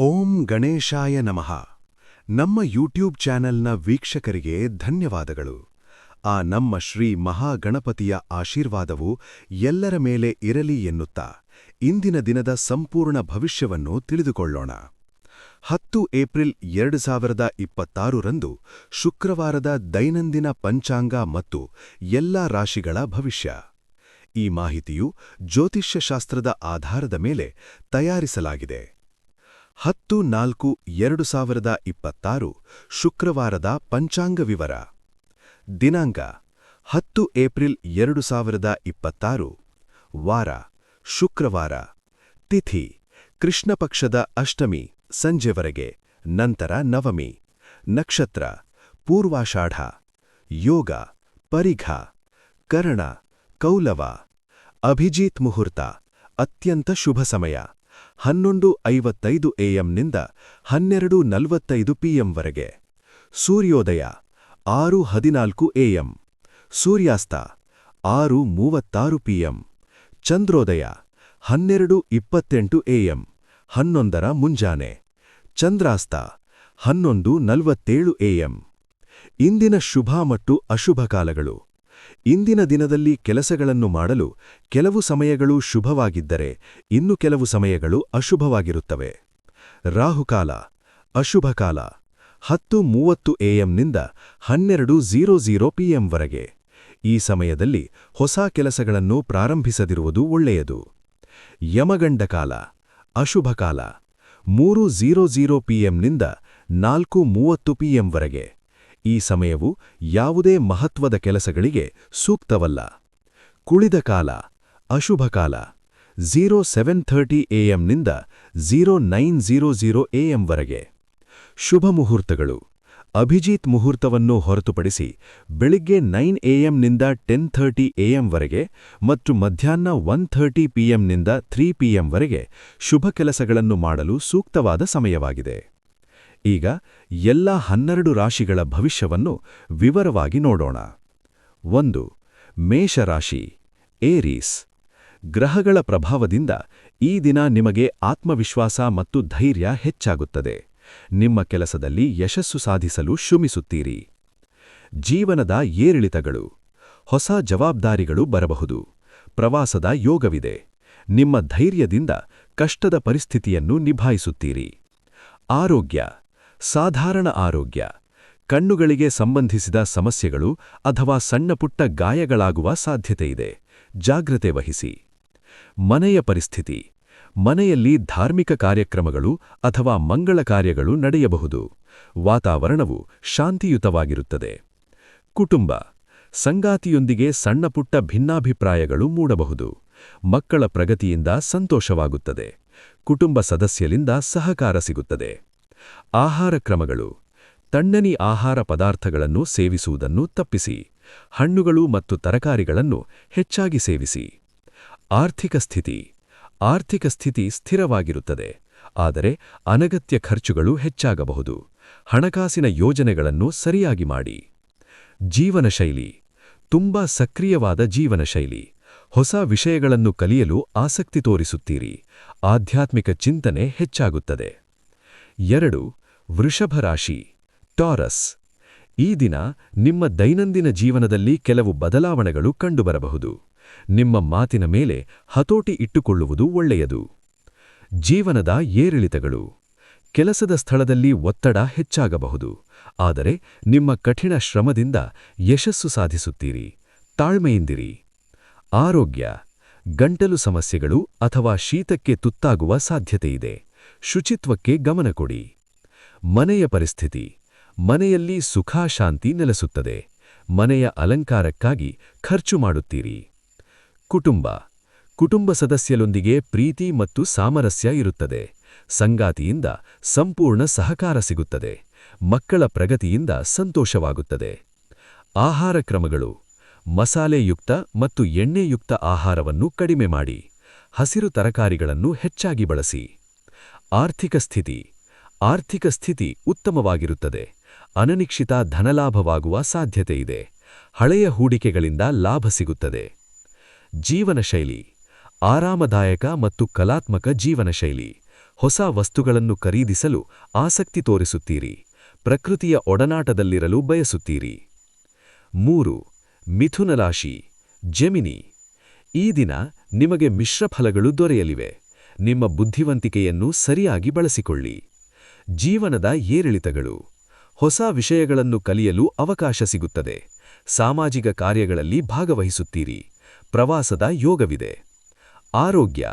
ಓಂ ಗಣೇಶಾಯ ನಮಃ. ನಮ್ಮ ಯೂಟ್ಯೂಬ್ ಚಾನೆಲ್ನ ವೀಕ್ಷಕರಿಗೆ ಧನ್ಯವಾದಗಳು. ನಮ್ಮ ಶ್ರೀ ಮಹಾಗಣಪತಿಯ ಆಶೀರ್ವಾದವು ಎಲ್ಲರ ಮೇಲೆ ಇರಲಿ ಎನ್ನುತ್ತಾ ಇಂದಿನ ದಿನದ ಸಂಪೂರ್ಣ ಭವಿಷ್ಯವನ್ನು ತಿಳಿದುಕೊಳ್ಳೋಣ. 10 ಏಪ್ರಿಲ್ 2026ರಂದು ಶುಕ್ರವಾರದ ದೈನಂದಿನ ಪಂಚಾಂಗ ಮತ್ತು ಎಲ್ಲಾ ರಾಶಿಗಳ ಭವಿಷ್ಯ. ಈ ಮಾಹಿತಿಯು ಜ್ಯೋತಿಷ್ಯಶಾಸ್ತ್ರದ ಆಧಾರದ ಮೇಲೆ ತಯಾರಿಸಲಾಗಿದೆ. 10-4-2026 ಶುಕ್ರವಾರದ ಪಂಚಾಂಗ ವಿವರ. ದಿನಾಂಕ 10 ಏಪ್ರಿಲ್ 2026. ವಾರ ಶುಕ್ರವಾರ. ತಿಥಿ ಕೃಷ್ಣಪಕ್ಷದ ಅಷ್ಟಮಿ ಸಂಜೆವರೆಗೆ, ನಂತರ ನವಮಿ. ನಕ್ಷತ್ರ ಪೂರ್ವಾಷಾಢ. ಯೋಗ ಪರಿಘ, ಕರ್ಣ, ಕೌಲವ. ಅಭಿಜಿತ್ ಮುಹೂರ್ತ ಅತ್ಯಂತ ಶುಭ ಸಮಯ 11:55 AM-ನಿಂದ 12:45 PM-ವರೆಗೆ. ಸೂರ್ಯೋದಯ 6:14 AM. ಸೂರ್ಯಾಸ್ತ 6:36 PM. ಚಂದ್ರೋದಯ 12:28 AM 11ರ ಮುಂಜಾನೆ. ಚಂದ್ರಾಸ್ತ 11:47 AM. ಇಂದಿನ ಶುಭ ಮತ್ತು ಅಶುಭ ಕಾಲಗಳು. ಇಂದಿನ ದಿನದಲ್ಲಿ ಕೆಲಸಗಳನ್ನು ಮಾಡಲು ಕೆಲವು ಸಮಯಗಳು ಶುಭವಾಗಿದ್ದರೆ ಇನ್ನು ಕೆಲವು ಸಮಯಗಳು ಅಶುಭವಾಗಿರುತ್ತವೆ. ರಾಹುಕಾಲ ಅಶುಭಕಾಲ 10:30 AM-ನಿಂದ 12:00 PM-ವರೆಗೆ. ಈ ಸಮಯದಲ್ಲಿ ಹೊಸ ಕೆಲಸಗಳನ್ನು ಪ್ರಾರಂಭಿಸದಿರುವುದು ಒಳ್ಳೆಯದು. ಯಮಗಂಡಕಾಲ ಅಶುಭಕಾಲ 3:00 PM-ನಿಂದ 4:30 PM-ವರೆಗೆ. ಈ ಸಮಯವು ಯಾವುದೇ ಮಹತ್ವದ ಕೆಲಸಗಳಿಗೆ ಸೂಕ್ತವಲ್ಲ. ಕುಳಿದ ಕಾಲ ಅಶುಭಕಾಲ 07:30 AM-ನಿಂದ 09:00 AM-ವರೆಗೆ. ಶುಭ ಮುಹೂರ್ತಗಳು. ಅಭಿಜಿತ್ ಮುಹೂರ್ತವನ್ನು ಹೊರತುಪಡಿಸಿ ಬೆಳಿಗ್ಗೆ 9 AM-ನಿಂದ 10:30 AM-ವರೆಗೆ ಮತ್ತು ಮಧ್ಯಾಹ್ನ 1:30 PM-ನಿಂದ 3 PM-ವರೆಗೆ ಶುಭ ಕೆಲಸಗಳನ್ನು ಮಾಡಲು ಸೂಕ್ತವಾದ ಸಮಯವಾಗಿದೆ. ಈಗ ಎಲ್ಲ 12 ರಾಶಿಗಳ ಭವಿಷ್ಯವನ್ನು ವಿವರವಾಗಿ ನೋಡೋಣ. 1. ಮೇಷರಾಶಿ ಏರೀಸ್. ಗ್ರಹಗಳ ಪ್ರಭಾವದಿಂದ ಈ ದಿನ ನಿಮಗೆ ಆತ್ಮವಿಶ್ವಾಸ ಮತ್ತು ಧೈರ್ಯ ಹೆಚ್ಚಾಗುತ್ತದೆ. ನಿಮ್ಮ ಕೆಲಸದಲ್ಲಿ ಯಶಸ್ಸು ಸಾಧಿಸಲು ಶ್ರಮಿಸುತ್ತೀರಿ. ಜೀವನದ ಏರಿಳಿತಗಳು. ಹೊಸ ಜವಾಬ್ದಾರಿಗಳು ಬರಬಹುದು. ಪ್ರವಾಸದ ಯೋಗವಿದೆ. ನಿಮ್ಮ ಧೈರ್ಯದಿಂದ ಕಷ್ಟದ ಪರಿಸ್ಥಿತಿಯನ್ನು ನಿಭಾಯಿಸುತ್ತೀರಿ. ಆರೋಗ್ಯ ಸಾಧಾರಣ ಆರೋಗ್ಯ. ಕಣ್ಣುಗಳಿಗೆ ಸಂಬಂಧಿಸಿದ ಸಮಸ್ಯೆಗಳು ಅಥವಾ ಸಣ್ಣಪುಟ್ಟ ಗಾಯಗಳಾಗುವ ಸಾಧ್ಯತೆಯಿದೆ. ಜಾಗ್ರತೆ ವಹಿಸಿ. ಮನೆಯ ಪರಿಸ್ಥಿತಿ. ಮನೆಯಲ್ಲಿ ಧಾರ್ಮಿಕ ಕಾರ್ಯಕ್ರಮಗಳು ಅಥವಾ ಮಂಗಳ ಕಾರ್ಯಗಳು ನಡೆಯಬಹುದು. ವಾತಾವರಣವು ಶಾಂತಿಯುತವಾಗಿರುತ್ತದೆ. ಕುಟುಂಬ. ಸಂಗಾತಿಯೊಂದಿಗೆ ಸಣ್ಣಪುಟ್ಟ ಭಿನ್ನಾಭಿಪ್ರಾಯಗಳು ಮೂಡಬಹುದು. ಮಕ್ಕಳ ಪ್ರಗತಿಯಿಂದ ಸಂತೋಷವಾಗುತ್ತದೆ. ಕುಟುಂಬ ಸದಸ್ಯರಿಂದ ಸಹಕಾರ ಸಿಗುತ್ತದೆ. ಆಹಾರ ಕ್ರಮಗಳು. ತಣ್ಣನೆ ಆಹಾರ ಪದಾರ್ಥಗಳನ್ನು ಸೇವಿಸುವುದನ್ನು ತಪ್ಪಿಸಿ. ಹಣ್ಣುಗಳು ಮತ್ತು ತರಕಾರಿಗಳನ್ನು ಹೆಚ್ಚಾಗಿ ಸೇವಿಸಿ. ಆರ್ಥಿಕ ಸ್ಥಿತಿ. ಆರ್ಥಿಕ ಸ್ಥಿತಿ ಸ್ಥಿರವಾಗಿರುತ್ತದೆ, ಆದರೆ ಅನಗತ್ಯ ಖರ್ಚುಗಳು ಹೆಚ್ಚಾಗಬಹುದು. ಹಣಕಾಸಿನ ಯೋಜನೆಗಳನ್ನು ಸರಿಯಾಗಿ ಮಾಡಿ. ಜೀವನಶೈಲಿ. ತುಂಬಾ ಸಕ್ರಿಯವಾದ ಜೀವನಶೈಲಿ. ಹೊಸ ವಿಷಯಗಳನ್ನು ಕಲಿಯಲು ಆಸಕ್ತಿ ತೋರಿಸುತ್ತೀರಿ. ಆಧ್ಯಾತ್ಮಿಕ ಚಿಂತನೆ ಹೆಚ್ಚಾಗುತ್ತದೆ. 2. ವೃಷಭ ರಾಶಿ ಟಾರಸ್. ಈ ದಿನ ನಿಮ್ಮ ದೈನಂದಿನ ಜೀವನದಲ್ಲಿ ಕೆಲವು ಬದಲಾವಣೆಗಳು ಕಂಡುಬರಬಹುದು. ನಿಮ್ಮ ಮಾತಿನ ಮೇಲೆ ಹತೋಟಿ ಇಟ್ಟುಕೊಳ್ಳುವುದು ಒಳ್ಳೆಯದು. ಜೀವನದ ಏರಿಳಿತಗಳು. ಕೆಲಸದ ಸ್ಥಳದಲ್ಲಿ ಒತ್ತಡ ಹೆಚ್ಚಾಗಬಹುದು, ಆದರೆ ನಿಮ್ಮ ಕಠಿಣ ಶ್ರಮದಿಂದ ಯಶಸ್ಸು ಸಾಧಿಸುತ್ತೀರಿ. ತಾಳ್ಮೆಯಿಂದಿರಿ. ಆರೋಗ್ಯ. ಗಂಟಲು ಸಮಸ್ಯೆಗಳು ಅಥವಾ ಶೀತಕ್ಕೆ ತುತ್ತಾಗುವ ಸಾಧ್ಯತೆಯಿದೆ. ಶುಚಿತ್ವಕ್ಕೆ ಗಮನ ಕೊಡಿ. ಮನೆಯ ಪರಿಸ್ಥಿತಿ. ಮನೆಯಲ್ಲಿ ಸುಖ ಶಾಂತಿ ನೆಲೆಸುತ್ತದೆ. ಮನೆಯ ಅಲಂಕಾರಕ್ಕಾಗಿ ಖರ್ಚು ಮಾಡುತ್ತೀರಿ. ಕುಟುಂಬ. ಕುಟುಂಬ ಸದಸ್ಯರೊಂದಿಗೆ ಪ್ರೀತಿ ಮತ್ತು ಸಾಮರಸ್ಯ ಇರುತ್ತದೆ. ಸಂಗಾತಿಯಿಂದ ಸಂಪೂರ್ಣ ಸಹಕಾರ ಸಿಗುತ್ತದೆ. ಮಕ್ಕಳ ಪ್ರಗತಿಯಿಂದ ಸಂತೋಷವಾಗುತ್ತದೆ. ಆಹಾರ ಕ್ರಮಗಳು. ಮಸಾಲೆಯುಕ್ತ ಮತ್ತು ಎಣ್ಣೆಯುಕ್ತ ಆಹಾರವನ್ನು ಕಡಿಮೆ ಮಾಡಿ. ಹಸಿರು ತರಕಾರಿಗಳನ್ನು ಹೆಚ್ಚಾಗಿ ಬಳಸಿ. ಆರ್ಥಿಕ ಸ್ಥಿತಿ. ಆರ್ಥಿಕ ಸ್ಥಿತಿ ಉತ್ತಮವಾಗಿರುತ್ತದೆ. ಅನನಿಶ್ಚಿತ ಧನಲಾಭವಾಗುವ ಸಾಧ್ಯತೆಯಿದೆ. ಹಳೆಯ ಹೂಡಿಕೆಗಳಿಂದ ಲಾಭ ಸಿಗುತ್ತದೆ. ಜೀವನಶೈಲಿ. ಆರಾಮದಾಯಕ ಮತ್ತು ಕಲಾತ್ಮಕ ಜೀವನಶೈಲಿ. ಹೊಸ ವಸ್ತುಗಳನ್ನು ಖರೀದಿಸಲು ಆಸಕ್ತಿ ತೋರಿಸುತ್ತೀರಿ. ಪ್ರಕೃತಿಯ ಒಡನಾಟದಲ್ಲಿರಲು ಬಯಸುತ್ತೀರಿ. 3. ಮಿಥುನ ರಾಶಿ, ಜೆಮಿನಿ. ಈ ದಿನ ನಿಮಗೆ ಮಿಶ್ರ ಫಲಗಳು ದೊರೆಯಲಿವೆ. ನಿಮ್ಮ ಬುದ್ಧಿವಂತಿಕೆಯನ್ನು ಸರಿಯಾಗಿ ಬಳಸಿಕೊಳ್ಳಿ. ಜೀವನದ ಏರಿಳಿತಗಳು. ಹೊಸ ವಿಷಯಗಳನ್ನು ಕಲಿಯಲು ಅವಕಾಶ ಸಿಗುತ್ತದೆ. ಸಾಮಾಜಿಕ ಕಾರ್ಯಗಳಲ್ಲಿ ಭಾಗವಹಿಸುತ್ತೀರಿ. ಪ್ರವಾಸದ ಯೋಗವಿದೆ. ಆರೋಗ್ಯ.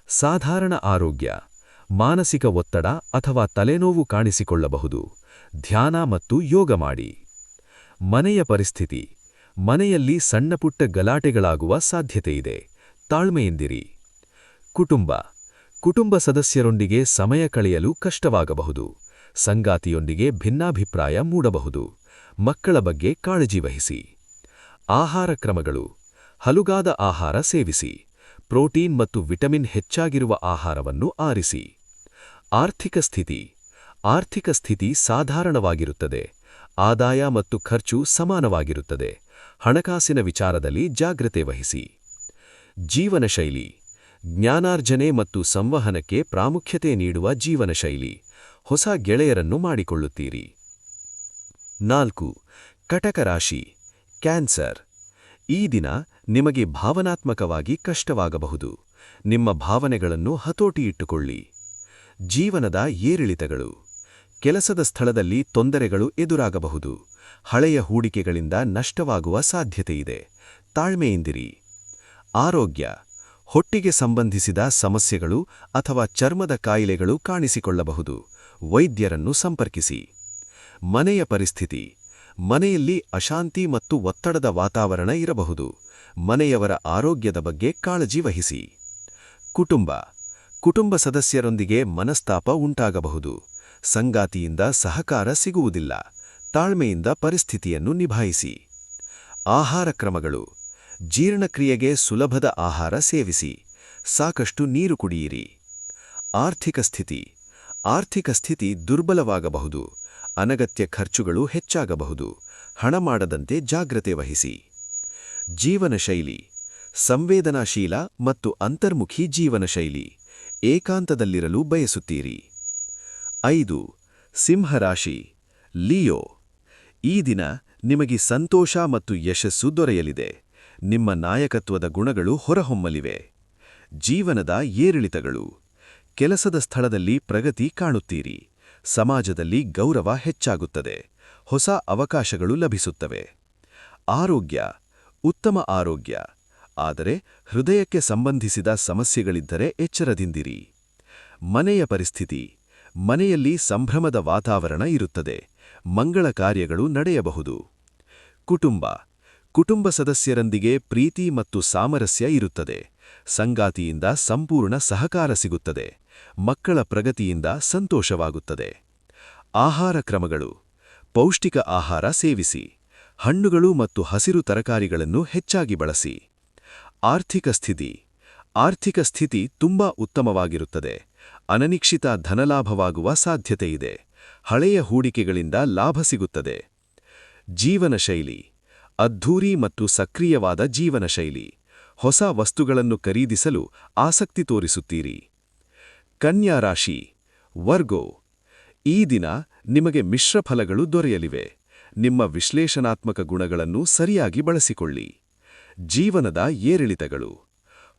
ಸಾಧಾರಣ ಆರೋಗ್ಯ. ಮಾನಸಿಕ ಒತ್ತಡ ಅಥವಾ ತಲೆನೋವು ಕಾಣಿಸಿಕೊಳ್ಳಬಹುದು. ಧ್ಯಾನ ಮತ್ತು ಯೋಗ ಮಾಡಿ. ಮನೆಯ ಪರಿಸ್ಥಿತಿ. ಮನೆಯಲ್ಲಿ ಸಣ್ಣಪುಟ್ಟ ಗಲಾಟೆಗಳಾಗುವ ಸಾಧ್ಯತೆಯಿದೆ. ತಾಳ್ಮೆಯಿಂದಿರಿ. ಕುಟುಂಬ. ಕುಟುಂಬ ಸದಸ್ಯರೊಂದಿಗೆ ಸಮಯ ಕಳೆಯಲು ಕಷ್ಟವಾಗಬಹುದು. ಸಂಗಾತಿಯೊಂದಿಗೆ ಭಿನ್ನಾಭಿಪ್ರಾಯ ಮೂಡಬಹುದು. ಮಕ್ಕಳ ಬಗ್ಗೆ ಕಾಳಜಿ ವಹಿಸಿ. ಆಹಾರ ಕ್ರಮಗಳು. ಹಲುಗಾದ ಆಹಾರ ಸೇವಿಸಿ. ಪ್ರೋಟೀನ್ ಮತ್ತು ವಿಟಮಿನ್ ಹೆಚ್ಚಾಗಿರುವ ಆಹಾರವನ್ನು ಆರಿಸಿ. ಆರ್ಥಿಕ ಸ್ಥಿತಿ. ಆರ್ಥಿಕ ಸ್ಥಿತಿ ಸಾಧಾರಣವಾಗಿರುತ್ತದೆ. ಆದಾಯ ಮತ್ತು ಖರ್ಚು ಸಮಾನವಾಗಿರುತ್ತದೆ. ಹಣಕಾಸಿನ ವಿಚಾರದಲ್ಲಿ ಜಾಗ್ರತೆ ವಹಿಸಿ. ಜೀವನಶೈಲಿ. ಜ್ಞಾನಾರ್ಜನೆ ಮತ್ತು ಸಂವಹನಕ್ಕೆ ಪ್ರಾಮುಖ್ಯತೆ ನೀಡುವ ಜೀವನಶೈಲಿ. ಹೊಸ ಗೆಳೆಯರನ್ನು ಮಾಡಿಕೊಳ್ಳುತ್ತೀರಿ. 4. ಕಟಕ ರಾಶಿ, ಕ್ಯಾನ್ಸರ್. ಈ ದಿನ ನಿಮಗೆ ಭಾವನಾತ್ಮಕವಾಗಿ ಕಷ್ಟವಾಗಬಹುದು. ನಿಮ್ಮ ಭಾವನೆಗಳನ್ನು ಹತೋಟಿಯಿಟ್ಟುಕೊಳ್ಳಿ. ಜೀವನದ ಏರಿಳಿತಗಳು. ಕೆಲಸದ ಸ್ಥಳದಲ್ಲಿ ತೊಂದರೆಗಳು ಎದುರಾಗಬಹುದು. ಹಳೆಯ ಹೂಡಿಕೆಗಳಿಂದ ನಷ್ಟವಾಗುವ ಸಾಧ್ಯತೆಯಿದೆ. ತಾಳ್ಮೆಯಿಂದಿರಿ. ಆರೋಗ್ಯ. ಹೊಟ್ಟಿಗೆ ಸಂಬಂಧಿಸಿದ ಸಮಸ್ಯೆಗಳು ಅಥವಾ ಚರ್ಮದ ಕಾಯಿಲೆಗಳು ಕಾಣಿಸಿಕೊಳ್ಳಬಹುದು. ವೈದ್ಯರನ್ನು ಸಂಪರ್ಕಿಸಿ. ಮನೆಯ ಪರಿಸ್ಥಿತಿ. ಮನೆಯಲ್ಲಿ ಅಶಾಂತಿ ಮತ್ತು ಒತ್ತಡದ ವಾತಾವರಣ ಇರಬಹುದು. ಮನೆಯವರ ಆರೋಗ್ಯದ ಬಗ್ಗೆ ಕಾಳಜಿ ವಹಿಸಿ. ಕುಟುಂಬ. ಕುಟುಂಬ ಸದಸ್ಯರೊಂದಿಗೆ ಮನಸ್ತಾಪ ಉಂಟಾಗಬಹುದು. ಸಂಗಾತಿಯಿಂದ ಸಹಕಾರ ಸಿಗುವುದಿಲ್ಲ. ತಾಳ್ಮೆಯಿಂದ ಪರಿಸ್ಥಿತಿಯನ್ನು ನಿಭಾಯಿಸಿ. ಆಹಾರ ಕ್ರಮಗಳು. ಜೀರ್ಣಕ್ರಿಯೆಗೆ ಸುಲಭದ ಆಹಾರ ಸೇವಿಸಿ. ಸಾಕಷ್ಟು ನೀರು ಕುಡಿಯಿರಿ. ಆರ್ಥಿಕ ಸ್ಥಿತಿ. ಆರ್ಥಿಕ ಸ್ಥಿತಿ ದುರ್ಬಲವಾಗಬಹುದು. ಅನಗತ್ಯ ಖರ್ಚುಗಳು ಹೆಚ್ಚಾಗಬಹುದು. ಹಣ ಮಾಡದಂತೆ ಜಾಗ್ರತೆ ವಹಿಸಿ. ಜೀವನಶೈಲಿ. ಸಂವೇದನಾಶೀಲ ಮತ್ತು ಅಂತರ್ಮುಖಿ ಜೀವನಶೈಲಿ. ಏಕಾಂತದಲ್ಲಿರಲು ಬಯಸುತ್ತೀರಿ. 5. ಸಿಂಹರಾಶಿ, ಲಿಯೋ. ಈ ದಿನ ನಿಮಗೆ ಸಂತೋಷ ಮತ್ತು ಯಶಸ್ಸು ದೊರೆಯಲಿದೆ. ನಿಮ್ಮ ನಾಯಕತ್ವದ ಗುಣಗಳು ಹೊರಹೊಮ್ಮಲಿವೆ. ಜೀವನದ ಏರಿಳಿತಗಳು. ಕೆಲಸದ ಸ್ಥಳದಲ್ಲಿ ಪ್ರಗತಿ ಕಾಣುತ್ತೀರಿ. ಸಮಾಜದಲ್ಲಿ ಗೌರವ ಹೆಚ್ಚಾಗುತ್ತದೆ. ಹೊಸ ಅವಕಾಶಗಳು ಲಭಿಸುತ್ತವೆ. ಆರೋಗ್ಯ. ಉತ್ತಮ ಆರೋಗ್ಯ. ಆದರೆ ಹೃದಯಕ್ಕೆ ಸಂಬಂಧಿಸಿದ ಸಮಸ್ಯೆಗಳಿದ್ದರೆ ಎಚ್ಚರದಿಂದಿರಿ. ಮನೆಯ ಪರಿಸ್ಥಿತಿ. ಮನೆಯಲ್ಲಿ ಸಂಭ್ರಮದ ವಾತಾವರಣ ಇರುತ್ತದೆ. ಮಂಗಳ ಕಾರ್ಯಗಳು ನಡೆಯಬಹುದು. ಕುಟುಂಬ. ಕುಟುಂಬ ಸದಸ್ಯರೊಂದಿಗೆ ಪ್ರೀತಿ ಮತ್ತು ಸಾಮರಸ್ಯ ಇರುತ್ತದೆ. ಸಂಗಾತಿಯಿಂದ ಸಂಪೂರ್ಣ ಸಹಕಾರ ಸಿಗುತ್ತದೆ. ಮಕ್ಕಳ ಪ್ರಗತಿಯಿಂದ ಸಂತೋಷವಾಗುತ್ತದೆ. ಆಹಾರ ಕ್ರಮಗಳು. ಪೌಷ್ಟಿಕ ಆಹಾರ ಸೇವಿಸಿ. ಹಣ್ಣುಗಳು ಮತ್ತು ಹಸಿರು ತರಕಾರಿಗಳನ್ನು ಹೆಚ್ಚಾಗಿ ಬಳಸಿ. ಆರ್ಥಿಕ ಸ್ಥಿತಿ. ಆರ್ಥಿಕ ಸ್ಥಿತಿ ತುಂಬಾ ಉತ್ತಮವಾಗಿರುತ್ತದೆ. ಅನನಿಕ್ಷಿತ ಧನಲಾಭವಾಗುವ ಸಾಧ್ಯತೆಯಿದೆ. ಹಳೆಯ ಹೂಡಿಕೆಗಳಿಂದ ಲಾಭ ಸಿಗುತ್ತದೆ. ಜೀವನಶೈಲಿ. ಅದ್ಧೂರಿ ಮತ್ತು ಸಕ್ರಿಯವಾದ ಜೀವನಶೈಲಿ. ಹೊಸ ವಸ್ತುಗಳನ್ನು ಖರೀದಿಸಲು ಆಸಕ್ತಿ ತೋರಿಸುತ್ತೀರಿ. ಕನ್ಯಾ ರಾಶಿ, ವರ್ಗೋ. ಈ ದಿನ ನಿಮಗೆ ಮಿಶ್ರ ಫಲಗಳು ದೊರೆಯಲಿವೆ. ನಿಮ್ಮ ವಿಶ್ಲೇಷಣಾತ್ಮಕ ಗುಣಗಳನ್ನು ಸರಿಯಾಗಿ ಬಳಸಿಕೊಳ್ಳಿ. ಜೀವನದ ಏರಿಳಿತಗಳು.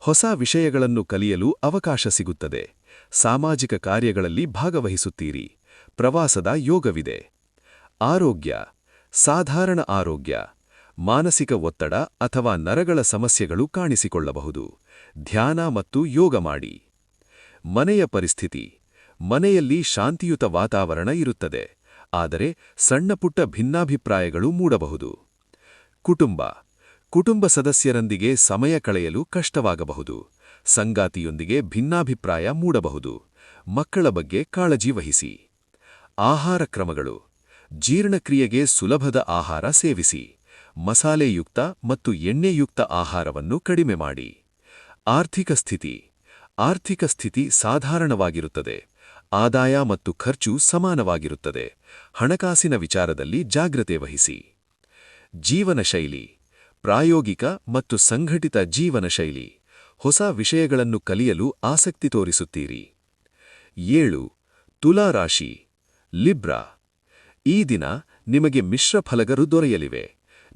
ಹೊಸ ವಿಷಯಗಳನ್ನು ಕಲಿಯಲು ಅವಕಾಶ ಸಿಗುತ್ತದೆ. ಸಾಮಾಜಿಕ ಕಾರ್ಯಗಳಲ್ಲಿ ಭಾಗವಹಿಸುತ್ತೀರಿ. ಪ್ರವಾಸದ ಯೋಗವಿದೆ. ಆರೋಗ್ಯ. ಸಾಧಾರಣ ಆರೋಗ್ಯ. ಮಾನಸಿಕ ಒತ್ತಡ ಅಥವಾ ನರಗಳ ಸಮಸ್ಯೆಗಳು ಕಾಣಿಸಿಕೊಳ್ಳಬಹುದು. ಧ್ಯಾನ ಮತ್ತು ಯೋಗ ಮಾಡಿ. ಮನೆಯ ಪರಿಸ್ಥಿತಿ. ಮನೆಯಲ್ಲಿ ಶಾಂತಿಯುತ ವಾತಾವರಣ ಇರುತ್ತದೆ. ಆದರೆ ಸಣ್ಣಪುಟ್ಟ ಭಿನ್ನಾಭಿಪ್ರಾಯಗಳು ಮೂಡಬಹುದು. ಕುಟುಂಬ. ಕುಟುಂಬ ಸದಸ್ಯರೊಂದಿಗೆ ಸಮಯ ಕಳೆಯಲು ಕಷ್ಟವಾಗಬಹುದು. ಸಂಗಾತಿಯೊಂದಿಗೆ ಭಿನ್ನಾಭಿಪ್ರಾಯ ಮೂಡಬಹುದು. ಮಕ್ಕಳ ಬಗ್ಗೆ ಕಾಳಜಿ ವಹಿಸಿ. ಆಹಾರ ಕ್ರಮಗಳು. ಜೀರ್ಣಕ್ರಿಯೆಗೆ ಸುಲಭದ ಆಹಾರ ಸೇವಿಸಿ. ಮಸಾಲೆಯುಕ್ತ ಮತ್ತು ಎಣ್ಣೆಯುಕ್ತ ಆಹಾರವನ್ನು ಕಡಿಮೆ ಮಾಡಿ. ಆರ್ಥಿಕ ಸ್ಥಿತಿ. ಆರ್ಥಿಕ ಸ್ಥಿತಿ ಸಾಧಾರಣವಾಗಿರುತ್ತದೆ. ಆದಾಯ ಮತ್ತು ಖರ್ಚು ಸಮಾನವಾಗಿರುತ್ತದೆ. ಹಣಕಾಸಿನ ವಿಚಾರದಲ್ಲಿ ಜಾಗ್ರತೆ ವಹಿಸಿ. ಜೀವನಶೈಲಿ. ಪ್ರಾಯೋಗಿಕ ಮತ್ತು ಸಂಘಟಿತ ಜೀವನಶೈಲಿ. ಹೊಸ ವಿಷಯಗಳನ್ನು ಕಲಿಯಲು ಆಸಕ್ತಿ ತೋರಿಸುತ್ತೀರಿ. 7 ತುಲಾ ರಾಶಿ ಲಿಬ್ರಾ ಈ ದಿನ ನಿಮಗೆ ಮಿಶ್ರ ಫಲಗಳು ದೊರೆಯಲಿವೆ.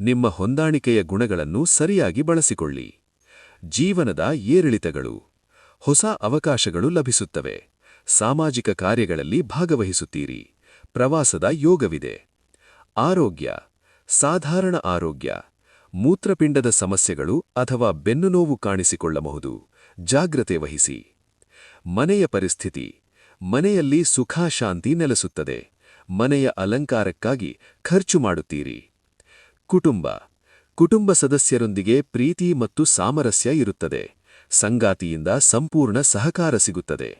ನಿಮ್ಮ ಹೊಂದಾಣಿಕೆಯ ಗುಣಗಳನ್ನು ಸರಿಯಾಗಿ ಬಳಸಿಕೊಳ್ಳಿ. ಜೀವನದ ಏರಿಳಿತಗಳು ಹೊಸ ಅವಕಾಶಗಳು ಲಭಿಸುತ್ತವೆ. ಸಾಮಾಜಿಕ ಕಾರ್ಯಗಳಲ್ಲಿ ಭಾಗವಹಿಸುತ್ತೀರಿ. ಪ್ರವಾಸದ ಯೋಗವಿದೆ. ಆರೋಗ್ಯ ಸಾಧಾರಣ ಆರೋಗ್ಯ. ಮೂತ್ರಪಿಂಡದ ಸಮಸ್ಯೆಗಳು ಅಥವಾ ಬೆನ್ನುನೋವು ಕಾಣಿಸಿಕೊಳ್ಳಬಹುದು. ಜಾಗ್ರತೆ ವಹಿಸಿ. ಮನೆಯ ಪರಿಸ್ಥಿತಿ ಮನೆಯಲ್ಲಿ ಸುಖ ಶಾಂತಿ ನೆಲೆಸುತ್ತದೆ. ಮನೆಯ ಅಲಂಕಾರಕ್ಕಾಗಿ ಖರ್ಚು ಮಾಡುತ್ತೀರಿ. ಕುಟುಂಬ ಸದಸ್ಯರೊಂದಿಗೆ ಪ್ರೀತಿ ಮತ್ತು ಸಾಮರಸ್ಯ ಇರುತ್ತದೆ. ಸಂಗಾತಿಯಿಂದ ಸಂಪೂರ್ಣ ಸಹಕಾರ ಸಿಗುತ್ತದೆ.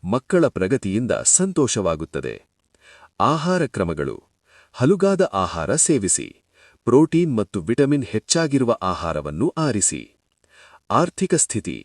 ಮಕ್ಕಳ ಪ್ರಗತಿಯಿಂದ ಸಂತೋಷವಾಗುತ್ತದೆ. ಆಹಾರ ಕ್ರಮಗಳು ಹಲುಗಾದ ಆಹಾರ ಸೇವಿಸಿ. ಪ್ರೋಟೀನ್ ಮತ್ತು ವಿಟಮಿನ್ ಹೆಚ್ಚಾಗಿರುವ ಆಹಾರವನ್ನು ಆರಿಸಿ. ಆರ್ಥಿಕ ಸ್ಥಿತಿ